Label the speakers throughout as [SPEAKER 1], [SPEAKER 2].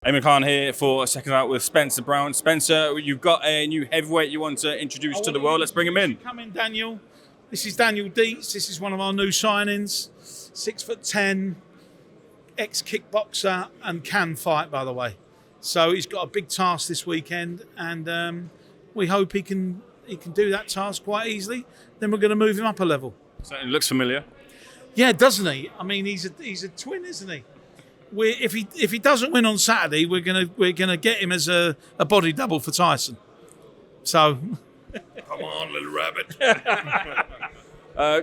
[SPEAKER 1] Eamon Khan here for a second out with Spencer Brown. Spencer, you've got a new heavyweight you want to introduce to the world. Let's bring him in.
[SPEAKER 2] Come in, Daniel. This is Daniel Deetsz. This is one of our new signings. 6'10", ex-kickboxer and can fight, by the way. So he's got a big task this weekend, and we hope he can do that task quite easily. Then we're going to move him up a level.
[SPEAKER 1] Certainly looks familiar.
[SPEAKER 2] Yeah, doesn't he? I mean, he's a twin, isn't he? If he doesn't win on Saturday, we're gonna get him as a body double for Tyson. So,
[SPEAKER 3] come on, little rabbit.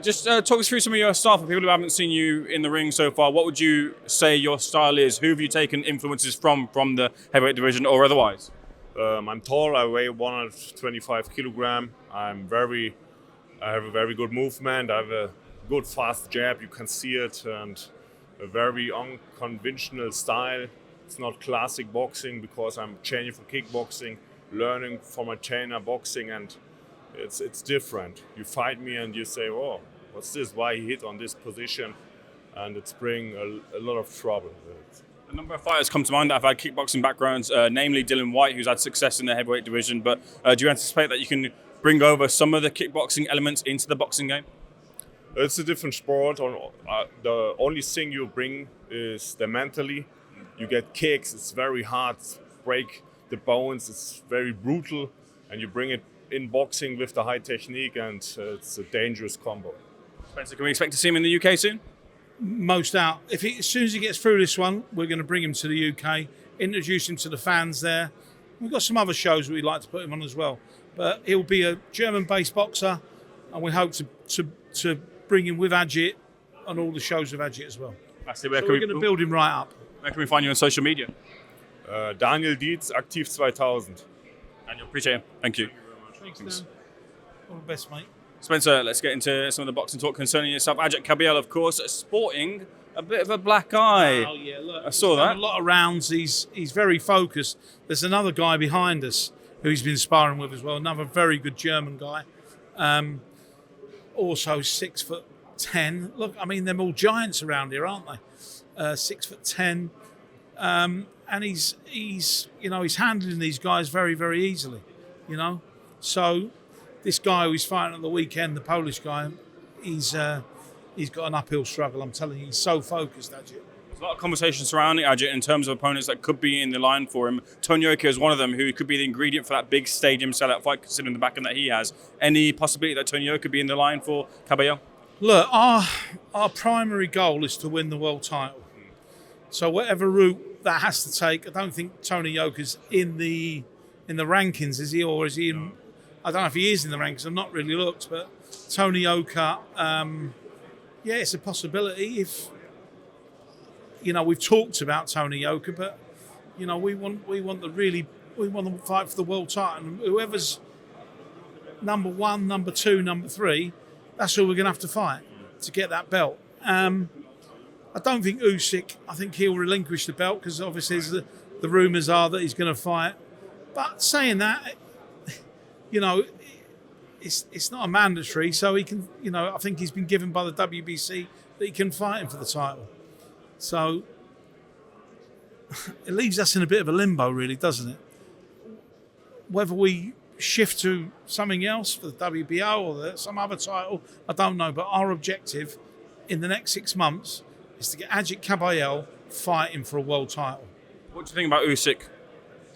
[SPEAKER 1] Just talk us through some of your style for people who haven't seen you in the ring so far. What would you say your style is? Who have you taken influences from the heavyweight division or otherwise?
[SPEAKER 3] I'm tall. I weigh 125 kilogram. I have a very good movement. I have a good fast jab. You can see it, and a very unconventional style. It's not classic boxing because I'm changing for kickboxing, learning from a trainer boxing, and it's different. You fight me and you say, "Oh, what's this? Why he hit on this position?" And it's bring a lot of trouble.
[SPEAKER 1] A number of fighters come to mind that have had kickboxing backgrounds, namely Dylan White, who's had success in the heavyweight division. But do you anticipate that you can bring over some of the kickboxing elements into the boxing game?
[SPEAKER 3] It's a different sport. The only thing you bring is the mentally. You get kicks. It's very hard. Break the bones. It's very brutal, and you bring it in boxing with the high technique, and it's a dangerous combo.
[SPEAKER 1] Spencer, can we expect to see him in the UK soon?
[SPEAKER 2] Most out. As soon as he gets through this one, we're going to bring him to the UK, introduce him to the fans there. We've got some other shows we'd like to put him on as well. But he'll be a German-based boxer, and we hope to bring him with Agit on all the shows with Agit as well.
[SPEAKER 1] So
[SPEAKER 2] we're going to build him right up.
[SPEAKER 1] Where can we find you on social media?
[SPEAKER 3] Daniel Deetsz, Aktiv 2000.
[SPEAKER 1] Daniel, appreciate it. Thank you.
[SPEAKER 2] Thanks, Dan. All the best, mate.
[SPEAKER 1] Spencer, let's get into some of the boxing talk concerning yourself. Agit Kabayel, of course, sporting a bit of a black eye.
[SPEAKER 2] Oh, yeah, look.
[SPEAKER 1] I saw that.
[SPEAKER 2] A lot of rounds. He's very focused. There's another guy behind us who he's been sparring with as well, another very good German guy. Also 6'10". Look, I mean, they're all giants around here, aren't they? 6'10", and he's handling these guys very, very easily, So this guy who's fighting at the weekend, the Polish guy, he's got an uphill struggle. I'm telling you, he's so focused, Agit.
[SPEAKER 1] There's a lot of conversation surrounding Agit in terms of opponents that could be in the line for him. Tony Yoka is one of them who could be the ingredient for that big stadium sellout fight, considering the backing that he has. Any possibility that Tony Yoka could be in the line for Kabayel?
[SPEAKER 2] Look, our primary goal is to win the world title. So whatever route that has to take, I don't think Tony Yoka's in the rankings, is he? Or is he in... I don't know if he is in the rankings. I've not really looked, but Tony Yoka, yeah, it's a possibility. If we've talked about Tony Yoka, but we want to fight for the world title, and whoever's number 1, number 2, number 3, that's who we're going to have to fight to get that belt. I don't think Usyk. I think he'll relinquish the belt because obviously the rumours are that he's going to fight. But saying that, it's not a mandatory, so he can. I think he's been given by the WBC that he can fight him for the title. So it leaves us in a bit of a limbo, really, doesn't it? Whether we shift to something else for the WBO or some other title, I don't know. But our objective in the next 6 months is to get Agit Kabayel fighting for a world title.
[SPEAKER 1] What do you think about Usyk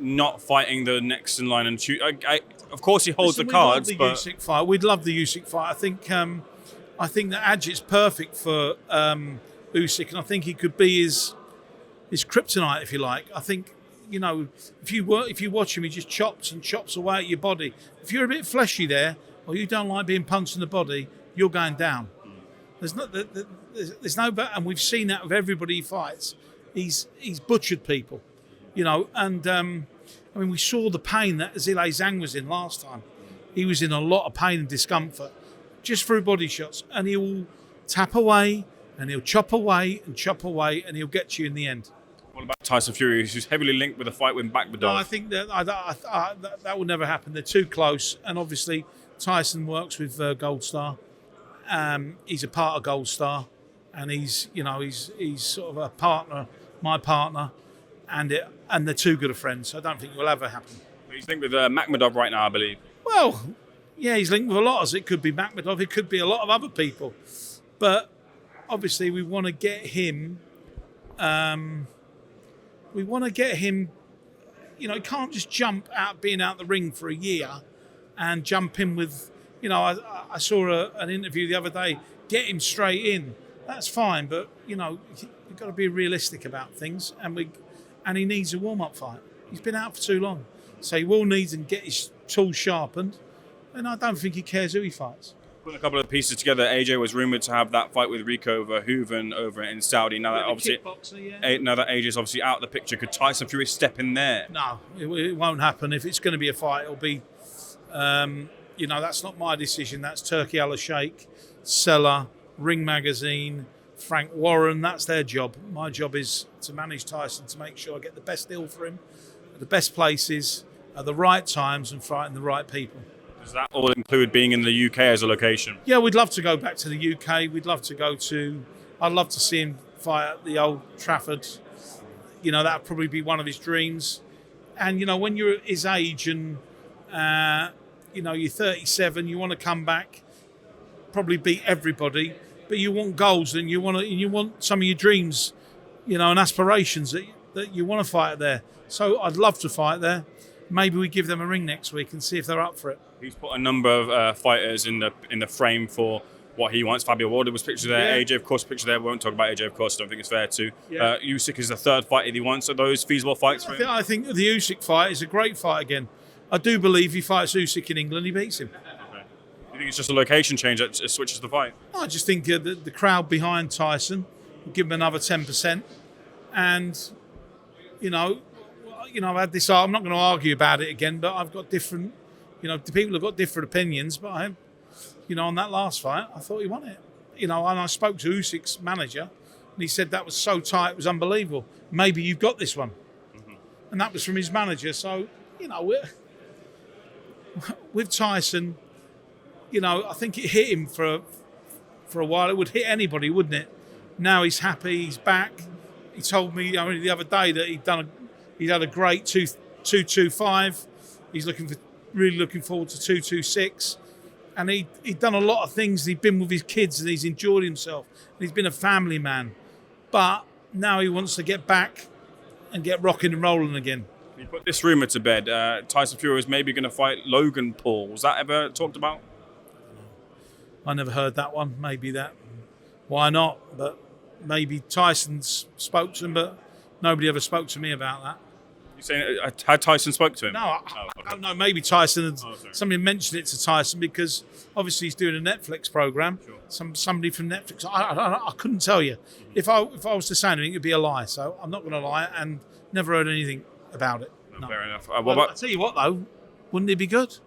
[SPEAKER 1] not fighting the next in line and shoot? Of course, he holds the cards, but
[SPEAKER 2] Usyk fight. We'd love the Usyk fight. I think that Agit's perfect for Usyk, and I think he could be his kryptonite, if you like. I think if you watch him, he just chops and chops away at your body. If you're a bit fleshy there, or you don't like being punched in the body, you're going down. There's no better, and we've seen that with everybody he fights. He's butchered people, and I mean, we saw the pain that Zhilei Zhang was in last time. He was in a lot of pain and discomfort just through body shots, and he'll tap away and he'll chop away, and he'll get you in the end.
[SPEAKER 1] What about Tyson Fury, who's heavily linked with a fight with Bakbadov?
[SPEAKER 2] No, I think that will never happen. They're too close, and obviously Tyson works with Gold Star. He's a part of Gold Star, and he's sort of a partner, my partner. and they're too good of friends. So I don't think it will ever happen.
[SPEAKER 1] He's linked with Makhmudov right now, I believe.
[SPEAKER 2] Well, yeah, he's linked with a lot. As it could be Makhmudov, it could be a lot of other people, but obviously we want to get him. We want to get him. You know, he can't just jump out, being out the ring for a year, and jump in with. You know, I saw an interview the other day. Get him straight in. That's fine, but you know, we've got to be realistic about things, and he needs a warm-up fight. He's been out for too long, so he will need to get his tools sharpened. And I don't think he cares who he fights.
[SPEAKER 1] Putting a couple of pieces together, AJ was rumoured to have that fight with Rico Verhoeven over in Saudi. Now that obviously, now that AJ's obviously out of the picture, could Tyson Fury step in there?
[SPEAKER 2] No, it won't happen. If it's going to be a fight, it'll be, you know, that's not my decision. That's Turki Al-Sheikh, Seller, Ring Magazine, Frank Warren. That's their job. My job is to manage Tyson, to make sure I get the best deal for him, at the best places, at the right times, and fighting the right people.
[SPEAKER 1] Does that all include being in the UK as a location?
[SPEAKER 2] Yeah, we'd love to go back to the UK. We'd love to go to. I'd love to see him fight at the Old Trafford. You know, that'd probably be one of his dreams. And you know, when you're at his age and you know you're 37, you want to come back, probably beat everybody, but you want goals and you want some of your dreams, you know, and aspirations that you want to fight there. So I'd love to fight there. Maybe we give them a ring next week and see if they're up for it.
[SPEAKER 1] He's put a number of fighters in the frame for what he wants. Fabio Walder was pictured there.
[SPEAKER 2] Yeah.
[SPEAKER 1] AJ, of course, pictured there. We won't talk about AJ, of course. I don't think it's fair to.
[SPEAKER 2] Yeah.
[SPEAKER 1] Usyk is the third fight he wants. Are those feasible fights for him?
[SPEAKER 2] I think the Usyk fight is a great fight again. I do believe he fights Usyk in England, he beats him.
[SPEAKER 1] Okay. You think it's just a location change that switches the fight?
[SPEAKER 2] I just think the crowd behind Tyson will give him another 10%. And, you know, I've had this. I'm not going to argue about it again, but I've got different. You know, the people have got different opinions. But on that last fight, I thought he won it. You know, and I spoke to Usyk's manager, and he said that was so tight, it was unbelievable. Maybe you've got this one, and that was from his manager. So, you know, with Tyson, you know, I think it hit him for a while. It would hit anybody, wouldn't it? Now he's happy. He's back. He told me only the other day that he'd had a great 225. He's really looking forward to 226. And he'd done a lot of things. He'd been with his kids and he's enjoyed himself. And he's been a family man. But now he wants to get back and get rocking and rolling again.
[SPEAKER 1] You put this rumour to bed. Tyson Fury is maybe going to fight Logan Paul. Was that ever talked about?
[SPEAKER 2] I never heard that one. Maybe that. Why not? But maybe Tyson's spoke to him, but nobody ever spoke to me about that.
[SPEAKER 1] You saying had Tyson spoke to him?
[SPEAKER 2] No, I
[SPEAKER 1] okay.
[SPEAKER 2] don't know. Maybe Tyson.
[SPEAKER 1] sorry.
[SPEAKER 2] Somebody mentioned it to Tyson because obviously he's doing a Netflix program.
[SPEAKER 1] Sure.
[SPEAKER 2] Somebody from Netflix. I couldn't tell you. If I was to say anything, it'd be a lie. So I'm not going to lie, and never heard anything about it. No.
[SPEAKER 1] Fair enough.
[SPEAKER 2] Well, I tell you what, though, wouldn't it be good?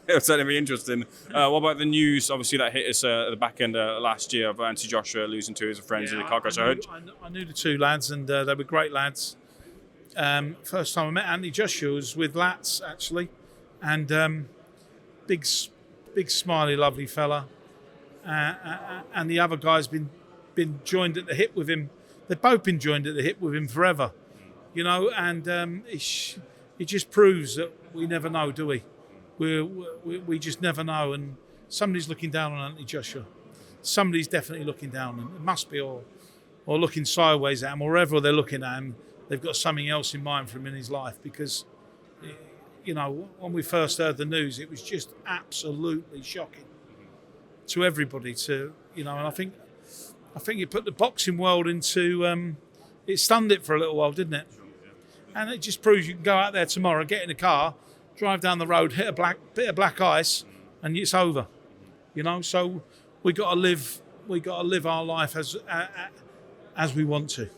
[SPEAKER 1] It'll certainly be interesting. What about the news, obviously, that hit us at the back end last year of Anthony Joshua losing two of his friends in the car crash?
[SPEAKER 2] I knew the two lads, and they were great lads. First time I met Anthony Joshua was with Latz, actually, and big smiley, lovely fella. And the other guy's been joined at the hip with him. They've both been joined at the hip with him forever, you know. And it just proves that we never know, do we? We just never know, and somebody's looking down on Anthony Joshua. Somebody's definitely looking down, and it must be, or looking sideways at him, or wherever they're looking at him, they've got something else in mind for him in his life. Because, you know, when we first heard the news, it was just absolutely shocking to everybody. And I think it put the boxing world into, it stunned it for a little while, didn't it? And it just proves you can go out there tomorrow, get in a car, drive down the road, hit a bit of black ice, and it's over. You know, so we got to live our life as we want to.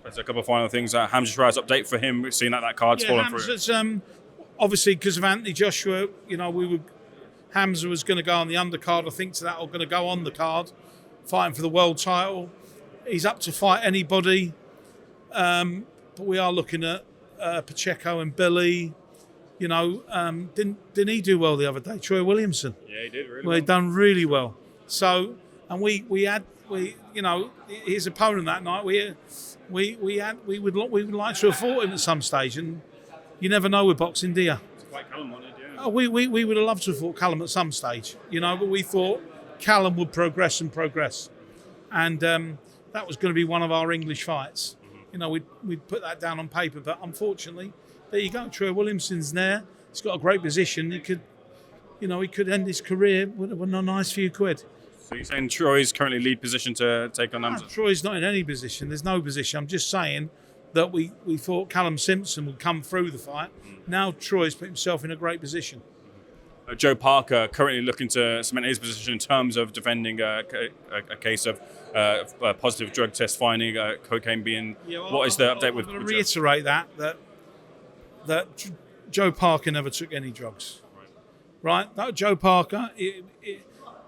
[SPEAKER 1] There's a couple of final things. Hamza Shiraz update for him. We've seen that card's fallen through.
[SPEAKER 2] Obviously, because of Anthony Joshua, you know, Hamza was going to go on the undercard, I think, to that, or going to go on the card, fighting for the world title. He's up to fight anybody, but we are looking at Pacheco and Billy. You know, didn't he do well the other day? Troy Williamson.
[SPEAKER 1] Yeah, he did really
[SPEAKER 2] well. He done really well. So, and we his opponent that night we would like to have fought him at some stage, and you never know with boxing, do you?
[SPEAKER 1] Quite Callum wanted, yeah.
[SPEAKER 2] We would have loved to have fought Callum at some stage, but we thought Callum would progress, and that was going to be one of our English fights. We'd put that down on paper, but unfortunately, there you go. Troy Williamson's there. He's got a great position. He could end his career with a nice few quid.
[SPEAKER 1] So you're saying Troy's currently lead position to take on Hamza?
[SPEAKER 2] No, Troy's not in any position. There's no position. I'm just saying that we thought Callum Simpson would come through the fight. Now Troy's put himself in a great position.
[SPEAKER 1] Joe Parker currently looking to cement his position in terms of defending a case of a positive drug test finding, cocaine being. What is the update with?
[SPEAKER 2] I'm going to reiterate that Joe Parker never took any drugs. Right? That Joe Parker,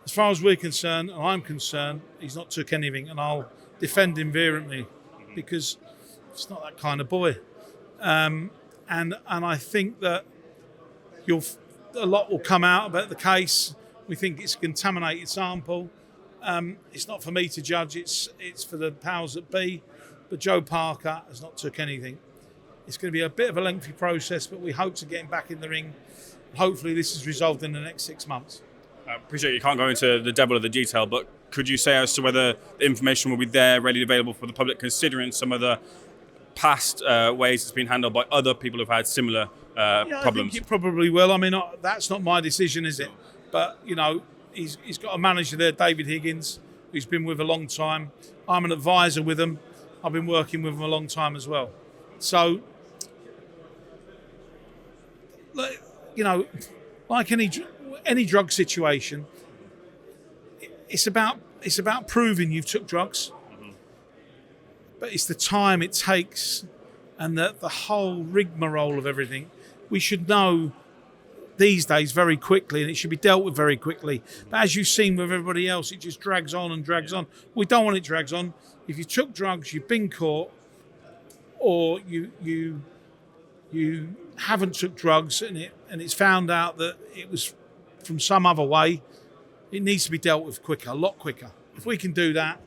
[SPEAKER 2] as far as we're concerned, and I'm concerned, he's not took anything, and I'll defend him vehemently because it's not that kind of boy. And I think that a lot will come out about the case. We think it's a contaminated sample. It's not for me to judge. It's for the powers that be. But Joe Parker has not took anything. It's going to be a bit of a lengthy process, but we hope to get him back in the ring. Hopefully this is resolved in the next 6 months.
[SPEAKER 1] I appreciate you can't go into the devil of the detail, but could you say as to whether the information will be there, readily available for the public, considering some of the past ways it's been handled by other people who've had similar problems?
[SPEAKER 2] I think it probably will. I mean, that's not my decision, is it? But, he's got a manager there, David Higgins, who's been with a long time. I'm an advisor with him. I've been working with him a long time as well. So, like any drug situation, it's about proving you've took drugs, but it's the time it takes and the whole rigmarole of everything. We should know these days very quickly, and it should be dealt with very quickly. But as you've seen with everybody else, it just drags on and drags on. We don't want it drags on. If you took drugs, you've been caught, or you haven't took drugs and it's found out that it was from some other way, it needs to be dealt with quicker, a lot quicker. If we can do that,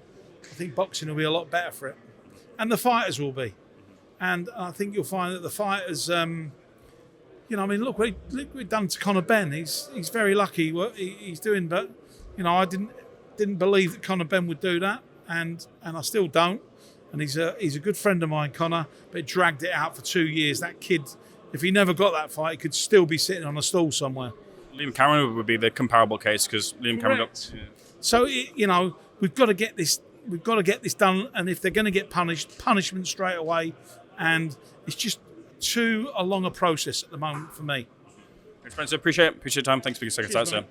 [SPEAKER 2] I think boxing will be a lot better for it. And the fighters will be. And I think you'll find that the fighters, look what we've done to Conor Benn. He's very lucky what he's doing, but, I didn't believe that Conor Benn would do that, and I still don't. And he's a good friend of mine, Conor, but dragged it out for 2 years. That kid, if he never got that fight, he could still be sitting on a stool somewhere.
[SPEAKER 1] Liam Cameron would be the comparable case because Liam Cameron got. Yeah.
[SPEAKER 2] So we've got to get this. We've got to get this done. And if they're going to get punished, punishment straight away. And it's just too long a process at the moment for me.
[SPEAKER 1] Thanks, Spencer. Appreciate your time. Thanks for your second time, sir.